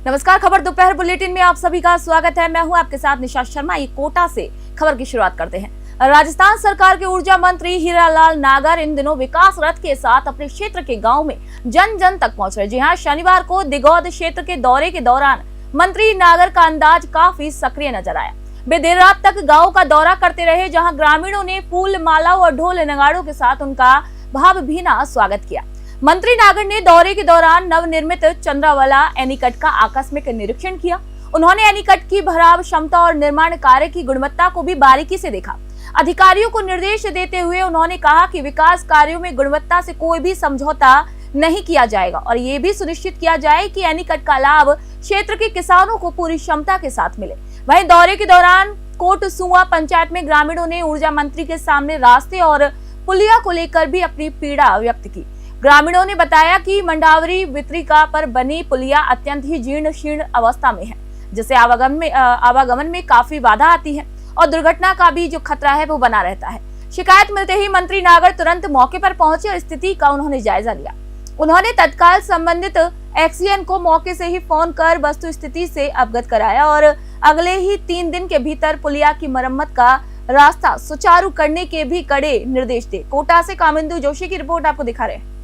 नमस्कार, खबर दोपहर बुलेटिन में आप सभी का स्वागत है। मैं हूं आपके साथ निशा शर्मा। ये कोटा से खबर की शुरुआत करते हैं। राजस्थान सरकार के ऊर्जा मंत्री हीरालाल नागर इन दिनों विकास रथ के साथ अपने क्षेत्र के गांव में जन जन तक पहुंच रहे। जी हां, शनिवार को दिगौद क्षेत्र के दौरे के दौरान मंत्री नागर का अंदाज काफी सक्रिय नजर आया। वे देर रात तक गाँव का दौरा करते रहे, जहाँ ग्रामीणों ने फूल मालाओं और ढोल नगाड़ों के साथ उनका भावभीना स्वागत किया। मंत्री नागर ने दौरे के दौरान नवनिर्मित चंद्रावाला एनीकट का आकस्मिक निरीक्षण किया। उन्होंने एनीकट की भराव क्षमता और निर्माण कार्य की गुणवत्ता को भी बारीकी से देखा। अधिकारियों को निर्देश देते हुए उन्होंने कहा कि विकास कार्यों में गुणवत्ता से कोई भी समझौता नहीं किया जाएगा और ये भी सुनिश्चित किया जाए कि एनीकट का लाभ क्षेत्र के किसानों को पूरी क्षमता के साथ मिले। वहीं दौरे के दौरान कोटसुआ पंचायत में ग्रामीणों ने ऊर्जा मंत्री के सामने रास्ते और पुलिया को लेकर भी अपनी पीड़ा व्यक्त की। ग्रामीणों ने बताया कि मंडावरी वितरिका पर बनी पुलिया अत्यंत ही जीर्ण शीर्ण अवस्था में है, जिससे आवागमन में काफी बाधा आती है और दुर्घटना का भी जो खतरा है वो बना रहता है। शिकायत मिलते ही मंत्री नागर तुरंत मौके पर पहुंचे और स्थिति का उन्होंने जायजा लिया। उन्होंने तत्काल संबंधित एक्सीएन को मौके से ही फोन कर वस्तु स्थिति से अवगत कराया और अगले ही 3 दिन के भीतर पुलिया की मरम्मत का रास्ता सुचारू करने के भी कड़े निर्देश दिए। कोटा से कामिंदु जोशी की रिपोर्ट आपको दिखा रहे हैं।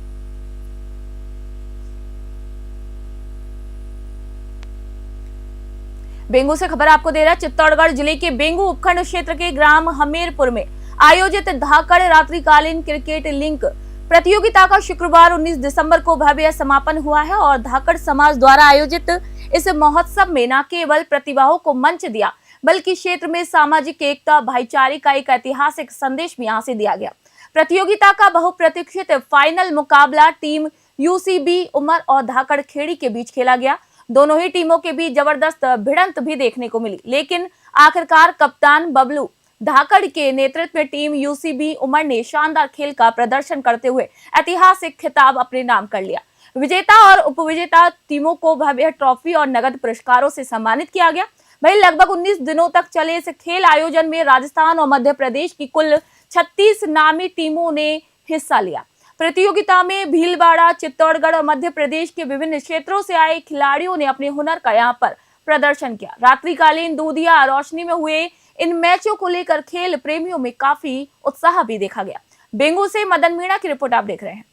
बेंगू से खबर आपको दे रहा है। चित्तौड़गढ़ जिले के बेंगू उपखंड क्षेत्र के ग्राम हमीरपुर में आयोजित धाकड़ रात्रिकालीन क्रिकेट लिंक प्रतियोगिता का शुक्रवार 19 दिसंबर को भव्य समापन हुआ है और धाकड़ समाज द्वारा आयोजित इस महोत्सव में न केवल प्रतिभाओं को मंच दिया, बल्कि क्षेत्र में सामाजिक एकता भाईचारे का एक ऐतिहासिक संदेश भी यहाँ से दिया गया। प्रतियोगिता का बहुप्रतीक्षित फाइनल मुकाबला टीम यूसीबी उमर और धाकड़ खेड़ी के बीच खेला गया। दोनों ही टीमों के बीच जबरदस्त भिड़ंत भी देखने को मिली, लेकिन आखिरकार कप्तान बबलू धाकड़ के नेतृत्व में टीम यूसीबी उमर ने शानदार खेल का प्रदर्शन करते हुए ऐतिहासिक खिताब अपने नाम कर लिया। विजेता और उपविजेता टीमों को भव्य ट्रॉफी और नगद पुरस्कारों से सम्मानित किया गया। वहीं लगभग 19 दिनों तक चले इस खेल आयोजन में राजस्थान और मध्य प्रदेश की कुल 36 नामी टीमों ने हिस्सा लिया। प्रतियोगिता में भीलवाड़ा, चित्तौड़गढ़ और मध्य प्रदेश के विभिन्न क्षेत्रों से आए खिलाड़ियों ने अपने हुनर का यहाँ पर प्रदर्शन किया। रात्रिकालीन दूधिया रोशनी में हुए इन मैचों को लेकर खेल प्रेमियों में काफी उत्साह भी देखा गया। बेंगू से मदन मीणा की रिपोर्ट आप देख रहे हैं।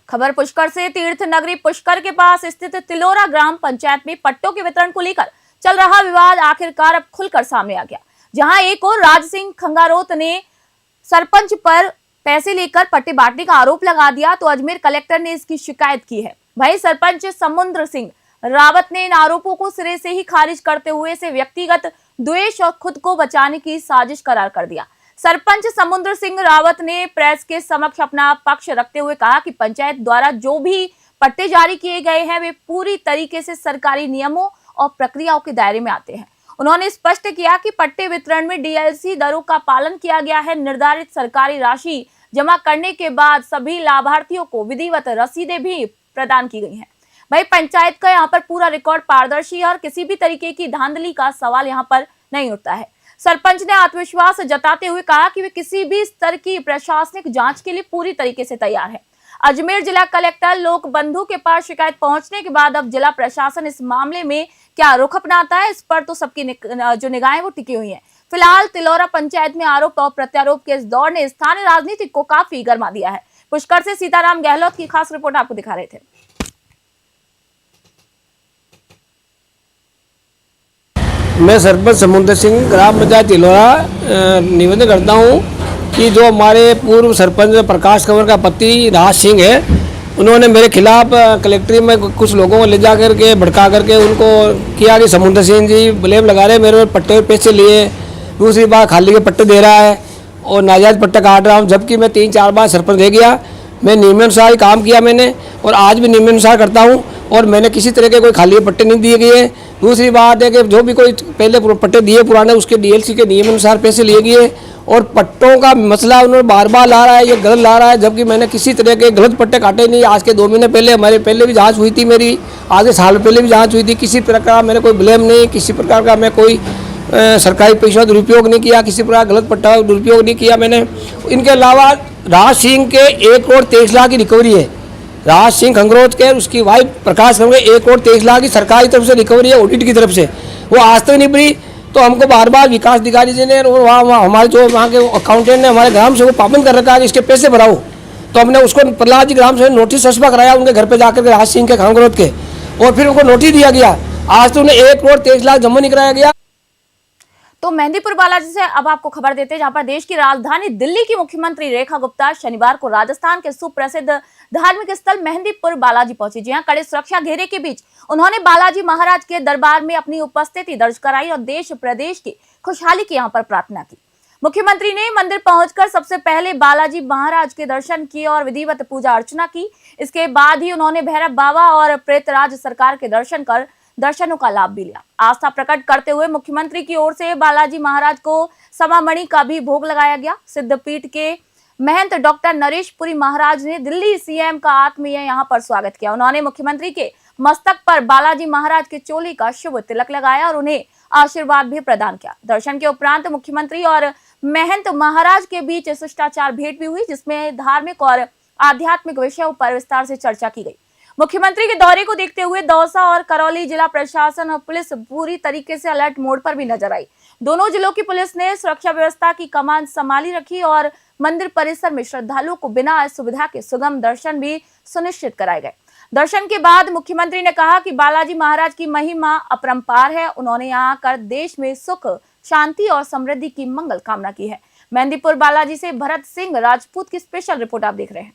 खबर पुष्कर से। तीर्थ नगरी पुष्कर के पास स्थित तिलोरा ग्राम पंचायत में पट्टों के वितरण को लेकर चल रहा विवाद आखिरकार अब खुलकर सामने आ गया। जहां एक और राज सिंह खंगारोत ने सरपंच पर पैसे लेकर पट्टे बांटने का आरोप लगा दिया, तो अजमेर कलेक्टर ने इसकी शिकायत की है। वहीं सरपंच समुद्र सिंह रावत ने इन आरोपों को सिरे से ही खारिज करते हुए इसे व्यक्तिगत द्वेष और खुद को बचाने की साजिश करार कर दिया। सरपंच समुद्र सिंह रावत ने प्रेस के समक्ष अपना पक्ष रखते हुए कहा कि पंचायत द्वारा जो भी पट्टे जारी किए गए हैं वे पूरी तरीके से सरकारी नियमों और प्रक्रियाओं के दायरे में आते हैं। उन्होंने स्पष्ट किया कि पट्टे वितरण में डीएलसी दरों का पालन किया गया है। निर्धारित सरकारी राशि जमा करने के बाद सभी लाभार्थियों को विधिवत रसीदें भी प्रदान की गई हैं। भाई पंचायत का यहाँ पर पूरा रिकॉर्ड पारदर्शी है और किसी भी तरीके की धांधली का सवाल यहाँ पर नहीं उठता है। सरपंच ने आत्मविश्वास जताते हुए कहा कि वे किसी भी स्तर की प्रशासनिक जांच के लिए पूरी तरीके से तैयार है। अजमेर जिला कलेक्टर लोक बंधु के पास शिकायत पहुंचने के बाद अब जिला प्रशासन इस मामले में क्या रुख अपनाता है, इस पर तो सबकी जो निगाहें वो टिकी हुई हैं। फिलहाल तिलोरा पंचायत में आरोप और प्रत्यारोप के इस दौर ने स्थानीय राजनीति को काफी गर्मा दिया है। पुष्कर से सीताराम गहलोत की खास रिपोर्ट आपको दिखा रहे थे। मैं सरपंच समुद्र सिंह ग्राम पंचायत तिलोरा निवेदन करता हूँ कि जो हमारे पूर्व सरपंच प्रकाश कंवर का पति राज सिंह है, उन्होंने मेरे खिलाफ कलेक्ट्री में कुछ लोगों को ले जा करके भड़का करके उनको किया कि समुद्र सिंह जी ब्लेम लगा रहे, मेरे पट्टे पे पैसे लिए, दूसरी बार खाली के पट्टे दे रहा है और नाजायज़ पट्टे काट रहा हूँ। जबकि मैं 3-4 बार सरपंच रह गया, मैं नियमानुसार ही काम किया मैंने और आज भी नियमानुसार करता हूँ और मैंने किसी तरह के कोई खाली पट्टे नहीं दिए गए। दूसरी बात है कि जो भी कोई पहले पट्टे दिए पुराने, उसके डीएलसी के नियमानुसार पैसे लिए गए और पट्टों का मसला उन्होंने बार बार ला रहा है, ये गलत ला रहा है, जबकि मैंने किसी तरह के गलत पट्टे काटे नहीं। आज के 2 महीने पहले हमारे पहले भी जांच हुई थी, मेरी आगे साल पहले भी जांच हुई थी। किसी प्रकार का मैंने कोई ब्लेम नहीं, किसी प्रकार का मैं कोई सरकारी पैसा का दुरुपयोग नहीं किया, किसी प्रकार गलत पट्टा दुरुपयोग नहीं किया मैंने। इनके अलावा राज सिंह के 1,23,00,000 की रिकवरी है। राज सिंह खंगरोत के उसकी वाइफ प्रकाश खंगरोत 1,23,00,000 की सरकारी तरफ से रिकवरी है, ऑडिट की तरफ से, वो आज तक नहीं भरी। तो हमको बार बार विकास अधिकारी जी ने और वहाँ हमारे जो वहाँ के अकाउंटेंट ने हमारे ग्राम से वो पाबंद कर रखा है कि इसके पैसे भराओ। तो हमने उसको प्रहलाद जी ग्राम से नोटिस सस्पा कराया उनके घर पे जाकर के राज सिंह के खंगरोत के, और फिर उनको नोटिस दिया गया। आज तो उन्हें 1,23,00,000 जमा नहीं कराया गया। तो मेहंदीपुर बालाजी से अब आपको खबर देते हैं, जहां पर देश की राजधानी दिल्ली की मुख्यमंत्री रेखा गुप्ता शनिवार को राजस्थान के सुप्रसिद्ध धार्मिक स्थल मेहंदीपुर बालाजी पहुंची। जी हां, कड़े सुरक्षा घेरे के बीच उन्होंने बालाजी महाराज के दरबार में अपनी उपस्थिति दर्ज कराई और देश प्रदेश की खुशहाली की यहां पर प्रार्थना की। मुख्यमंत्री ने मंदिर पहुंचकर सबसे पहले बालाजी महाराज के दर्शन किए और विधिवत पूजा अर्चना की। इसके बाद ही उन्होंने भैरव बाबा और प्रेतराज सरकार के दर्शन कर दर्शनों का लाभ भी लिया। आस्था प्रकट करते हुए मुख्यमंत्री की ओर से बालाजी महाराज को समामणि का भी भोग लगाया गया। सिद्धपीठ के महंत डॉक्टर नरेश पुरी महाराज ने दिल्ली सीएम का आत्मीय यहां पर स्वागत किया। उन्होंने मुख्यमंत्री के मस्तक पर बालाजी महाराज के चोली का शुभ तिलक लगाया और उन्हें आशीर्वाद भी प्रदान किया। दर्शन के उपरांत मुख्यमंत्री और महंत महाराज के बीच शिष्टाचार भेंट भी हुई, जिसमें धार्मिक और आध्यात्मिक विषयों पर विस्तार से चर्चा की गई। मुख्यमंत्री के दौरे को देखते हुए दौसा और करौली जिला प्रशासन और पुलिस पूरी तरीके से अलर्ट मोड पर भी नजर आई। दोनों जिलों की पुलिस ने सुरक्षा व्यवस्था की कमान संभाली रखी और मंदिर परिसर में श्रद्धालुओं को बिना असुविधा के सुगम दर्शन भी सुनिश्चित कराए गए। दर्शन के बाद मुख्यमंत्री ने कहा कि बालाजी महाराज की महिमा अपरंपार है। उन्होंने यहाँ आकर देश में सुख, शांति और समृद्धि की मंगल कामना की है। मेहंदीपुर बालाजी से भरत सिंह राजपूत की स्पेशल रिपोर्ट आप देख रहे हैं।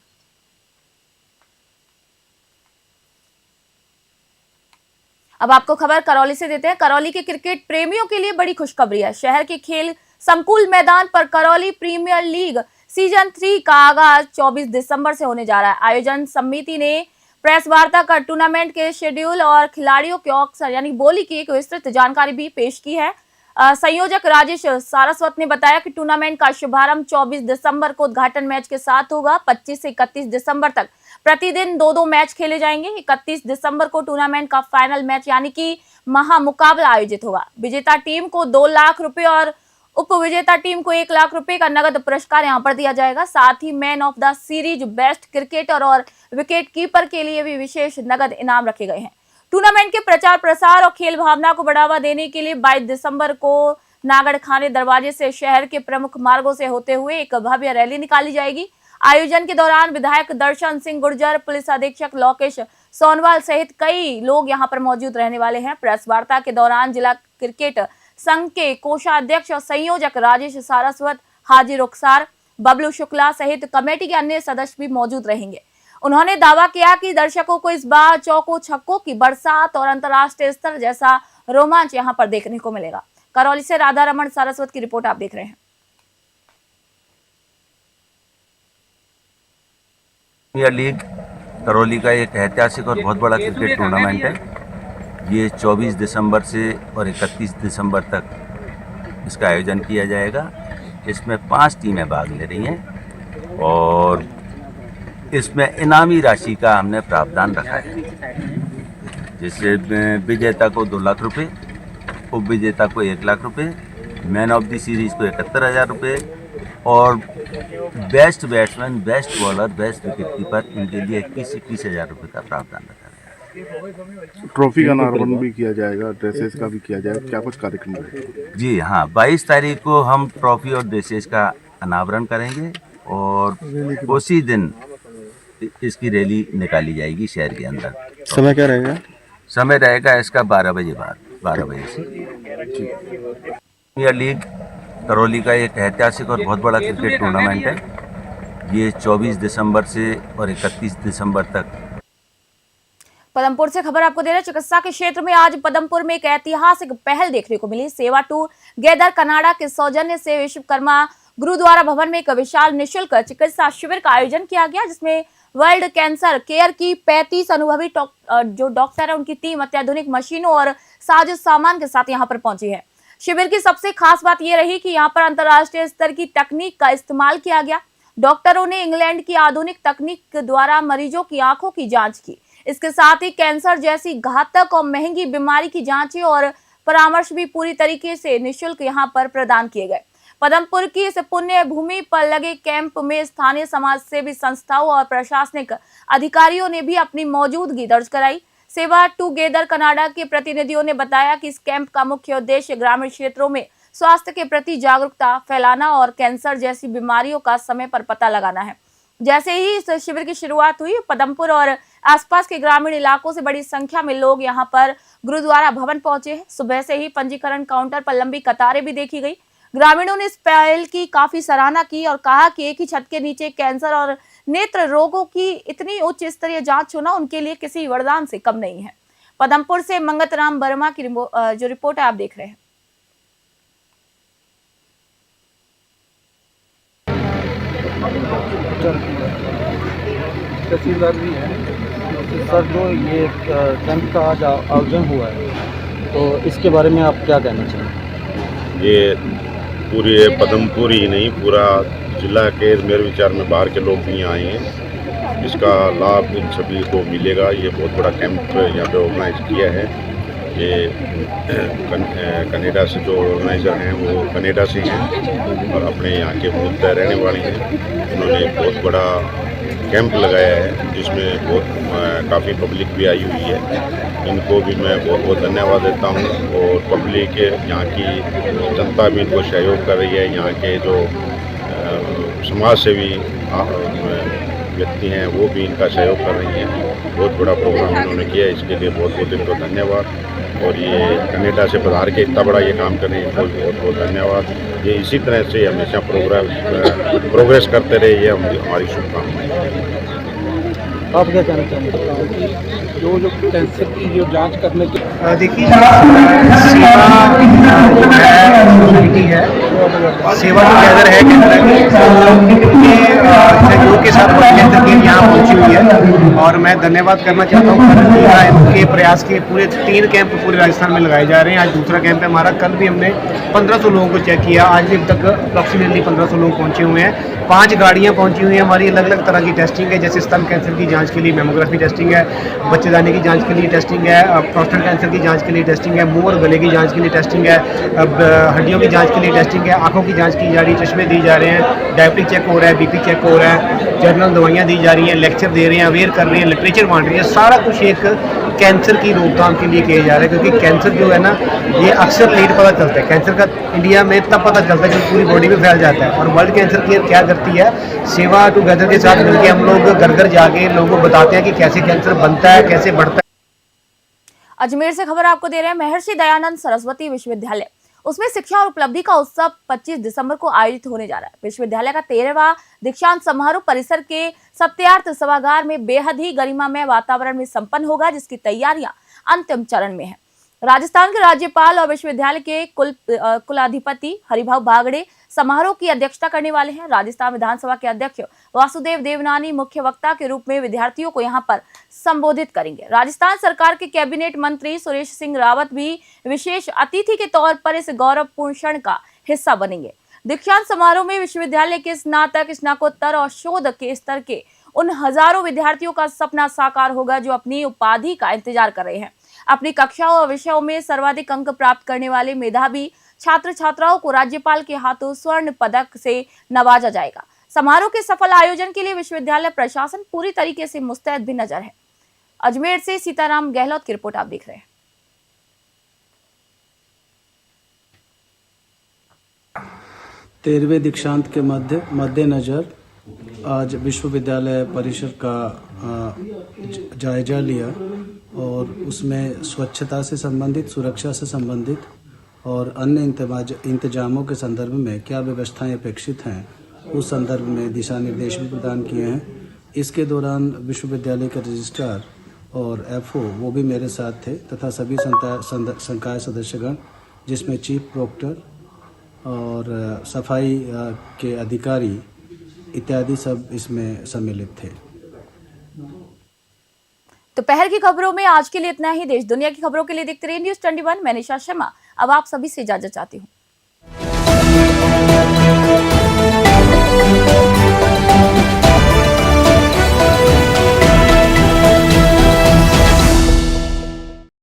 अब आपको खबर करौली से देते हैं। करौली के क्रिकेट प्रेमियों के लिए बड़ी खुशखबरी है। शहर के खेल संकुल मैदान पर करौली प्रीमियर लीग सीजन 3 का आगाज 24 दिसंबर से होने जा रहा है। आयोजन समिति ने प्रेस वार्ता कर टूर्नामेंट के शेड्यूल और खिलाड़ियों के ऑक्शन यानी बोली की एक विस्तृत जानकारी भी पेश की है। संयोजक राजेश सारस्वत ने बताया कि टूर्नामेंट का शुभारंभ 24 दिसंबर को उद्घाटन मैच के साथ होगा। 25 से 31 दिसंबर तक प्रतिदिन 2-2 मैच खेले जाएंगे। 31 दिसंबर को टूर्नामेंट का फाइनल मैच यानी कि महामुकाबला आयोजित होगा। विजेता टीम को 2 लाख रुपए और उप विजेता टीम को 1 लाख रुपए का नगद पुरस्कार यहां पर दिया जाएगा। साथ ही man of the series, best cricketer और विकेट कीपर के लिए भी विशेष नगद इनाम रखे गए हैं। टूर्नामेंट के प्रचार प्रसार और खेल भावना को बढ़ावा देने के लिए 22 दिसंबर को नागड़खाने दरवाजे से शहर के प्रमुख मार्गों से होते हुए एक भव्य रैली निकाली जाएगी। आयोजन के दौरान विधायक दर्शन सिंह गुर्जर, पुलिस अधीक्षक लोकेश सोनवाल सहित कई लोग यहां पर मौजूद रहने वाले हैं। प्रेस वार्ता के दौरान जिला क्रिकेट संघ के कोषाध्यक्ष और संयोजक राजेश सारस्वत, हाजी रुखसार, बबलू शुक्ला सहित कमेटी के अन्य सदस्य भी मौजूद रहेंगे। उन्होंने दावा किया कि दर्शकों को इस बार चौको छक्कों की बरसात और अंतर्राष्ट्रीय स्तर जैसा रोमांच यहां पर देखने को मिलेगा। करौली से राधा रमन सारस्वत की रिपोर्ट आप देख रहे हैं। प्रीमियर लीग करौली का एक ऐतिहासिक और बहुत बड़ा क्रिकेट टूर्नामेंट है। ये 24 दिसंबर से और 31 दिसंबर तक इसका आयोजन किया जाएगा। इसमें 5 टीमें भाग ले रही हैं और इसमें इनामी राशि का हमने प्रावधान रखा है, जिससे विजेता को 2 लाख रुपए, उप विजेता को 1 लाख रुपए, मैन ऑफ द सीरीज को 71,000 रुपये और best batsman, best bowler, best wicket keeper, इनके लिए 21,000 रुपये का प्रावधान रखा गया। ट्रॉफी का अनावरण भी किया जाएगा, ड्रेसेस का भी किया जाएगा, क्या कुछ कार्यक्रम रहेगा? जी हाँ, 22 तारीख को हम ट्रॉफी और ड्रेसेस का अनावरण करेंगे और उसी दिन इसकी रैली निकाली जाएगी शहर के अंदर। समय क्या रहेगा? समय रहेगा इसका 12 बजे बाद, 12 बजे से। प्रीमियर लीग करौली का एक ऐतिहासिक और बहुत बड़ा क्रिकेट टूर्नामेंट है। ये 24 दिसंबर से और 31 दिसंबर तक। पदमपुर से खबर आपको दे रहे हैं। चिकित्सा के क्षेत्र में आज पदमपुर में एक ऐतिहासिक पहल देखने को मिली। सेवा टुगेदर कनाडा के सौजन्य से विश्वकर्मा गुरुद्वारा भवन में एक विशाल निःशुल्क चिकित्सा शिविर का आयोजन किया गया, जिसमें वर्ल्ड कैंसर केयर की 35 अनुभवी जो डॉक्टर है उनकी टीम अत्याधुनिक मशीनों और साजो सामान के साथ यहां पर पहुंची है। शिविर की सबसे खास बात यह रही कि यहां पर अंतर्राष्ट्रीय स्तर की तकनीक का इस्तेमाल किया गया। डॉक्टरों ने इंग्लैंड की आधुनिक तकनीक द्वारा मरीजों की आंखों की जांच की। इसके साथ ही कैंसर जैसी घातक और महंगी बीमारी की जांच और परामर्श भी पूरी तरीके से निःशुल्क यहाँ पर प्रदान किए गए। पदमपुर की इस पुण्य भूमि पर लगे कैंप में स्थानीय समाज सेवी संस्थाओं और प्रशासनिक अधिकारियों ने भी अपनी मौजूदगी दर्ज कराई। सेवा टुगेदर कनाडा के प्रतिनिधियों ने बताया कि इस कैंप का मुख्य उद्देश्य ग्रामीण क्षेत्रों में स्वास्थ्य के प्रति जागरूकता फैलाना और कैंसर जैसी बीमारियों का समय पर पता लगाना है। जैसे ही इस शिविर की शुरुआत हुई, पदमपुर और आसपास के ग्रामीण इलाकों से बड़ी संख्या में लोग यहां पर गुरुद्वारा भवन पहुंचे हैं। सुबह से ही पंजीकरण काउंटर पर लंबी कतारें भी देखी गई। ग्रामीणों ने इस पहल की काफी सराहना की और कहा कि एक ही छत के नीचे कैंसर और नेत्र रोगों की इतनी उच्च स्तरीय जांच होना उनके लिए किसी वरदान से कम नहीं है। पदमपुर से मंगत राम वर्मा की जो रिपोर्ट है आप देख रहे हैं। तहसीलदार भी हैं सर, जो ये कैंप का आज आयोजन हुआ है तो इसके बारे में आप क्या कहना चाहेंगे? ये पूरे पदमपुर ही नहीं, पूरा जिला के मेरे विचार में बाहर के लोग भी आए हैं। इसका लाभ इन सभी को मिलेगा। ये बहुत बड़ा कैंप यहाँ पे ऑर्गेनाइज किया है। ये कनाडा से जो ऑर्गेनाइज़र हैं वो कनाडा से हैं और अपने यहाँ के मूलतः रहने वाले हैं। उन्होंने बहुत बड़ा कैंप लगाया है जिसमें बहुत काफ़ी पब्लिक भी आई हुई है। इनको भी मैं बहुत बहुत धन्यवाद देता हूँ और पब्लिक यहाँ की जनता भी इनको सहयोग कर रही है। यहाँ के जो समाज सेवी व्यक्ति हैं वो भी इनका सहयोग कर रही हैं। बहुत बड़ा प्रोग्राम इन्होंने किया है, इसके लिए बहुत बहुत इनको धन्यवाद। और ये कनाडा से पधार के इतना बड़ा ये काम कर रहे हैं, इनको भी बहुत बहुत धन्यवाद। ये इसी तरह से हमेशा प्रोग्रेस करते रहे, ये हमारी शुभकामनाएं। आप क्या कहना चाहेंगे? जो कैंसर की जो जांच करने की देखिए, सेवा जो है सोसाइटी है, सेवा टुगेदर है सहयोग के साथ कैंसर की यहाँ पहुँची हुई है। और मैं धन्यवाद करना चाहता हूँ उनके प्रयास के। पूरे 3 कैंप पूरे राजस्थान में लगाए जा रहे हैं। आज दूसरा कैंप है हमारा। कल भी हमने 1500 लोगों को चेक किया। आज भी अब तक अप्रॉक्सीमेटली 1500 लोग पहुँचे हुए हैं। 5 गाड़ियाँ पहुँची हुई हैं हमारी। अलग अलग तरह की टेस्टिंग है, जैसे स्तन कैंसर की जांच के लिए मैमोग्राफी टेस्टिंग है, बच्चेदानी की जांच के लिए टेस्टिंग है, प्रोस्टेट कैंसर की जांच के लिए टेस्टिंग है, मुंह और गले की जांच के लिए टेस्टिंग है, हड्डियों की जांच के लिए टेस्टिंग है, आंखों की जांच की जा रही है, चश्मे दी जा रहे हैं, डायबिटिक चेक हो रहा है, बीपी चेक हो रहा है, जनरल दवाइयाँ दी जा रही हैं, लेक्चर दे रहे हैं, अवेयर कर रहे हैं, लिटरेचर बांट रही है। सारा कुछ एक कैंसर की रोकथाम के लिए किया जा रहा है, क्योंकि कैंसर जो है ना, ये अक्सर लेट पता चलता है। कैंसर का इंडिया में तब पता चलता है जब पूरी बॉडी में फैल जाता है। और वर्ल्ड कैंसर केयर क्या करती है, सेवा टुगेदर के साथ मिलकर हम लोग घर घर जाके लोगों को बताते हैं कि कैसे कैंसर बनता है, कैसे बढ़ता है। अजमेर से खबर आपको दे रहे हैं। महर्षि दयानंद सरस्वती विश्वविद्यालय, उसमें शिक्षा और उपलब्धि का उत्सव 25 दिसंबर को आयोजित होने जा रहा है। विश्वविद्यालय का 13वां दीक्षांत समारोह परिसर के सत्यार्थ सभागार में बेहद ही गरिमामय वातावरण में संपन्न होगा, जिसकी तैयारियां अंतिम चरण में है। राजस्थान के राज्यपाल और विश्वविद्यालय के कुलाधिपति हरिभाऊ बागड़े समारोह की अध्यक्षता करने वाले हैं। राजस्थान विधानसभा के अध्यक्ष वासुदेव देवनानी मुख्य वक्ता के रूप में विद्यार्थियों को यहां पर संबोधित करेंगे। राजस्थान सरकार के कैबिनेट मंत्री सुरेश सिंह रावत भी विशेष अतिथि के तौर पर इस गौरवपूर्ण क्षण का हिस्सा बनेंगे। दीक्षांत समारोह में विश्वविद्यालय के स्नातक, स्नातकोत्तर और शोध के स्तर के उन हजारों विद्यार्थियों का सपना साकार होगा जो अपनी उपाधि का इंतजार कर रहे हैं। अपनी कक्षाओं और विषयों में सर्वाधिक अंक प्राप्त करने वाले मेधावी छात्र छात्राओं को राज्यपाल के हाथों स्वर्ण पदक से नवाजा जाएगा। समारोह के सफल आयोजन के लिए विश्वविद्यालय प्रशासन पूरी तरीके से मुस्तैद भी नजर है। अजमेर से सीताराम गहलोत की रिपोर्ट आप देख रहे हैं। 13वें दीक्षांत के मद्देनजर आज विश्वविद्यालय परिसर का जायजा लिया और उसमें स्वच्छता से संबंधित, सुरक्षा से संबंधित और अन्य इंतजामों के संदर्भ में क्या व्यवस्थाएं अपेक्षित हैं, उस संदर्भ में दिशा निर्देश भी प्रदान किए हैं। इसके दौरान विश्वविद्यालय के रजिस्ट्रार और एफओ वो भी मेरे साथ थे तथा सभी संकाय सदस्यगण, जिसमें चीफ प्रोक्टर और सफाई के अधिकारी इत्यादि सब इसमें सम्मिलित थे। दोपहर की खबरों में आज के लिए इतना ही। देश दुनिया की खबरों के लिए देखते रहिए न्यूज़ 21। मैं निशा शर्मा अब आप सभी से इजाजत चाहती हूँ।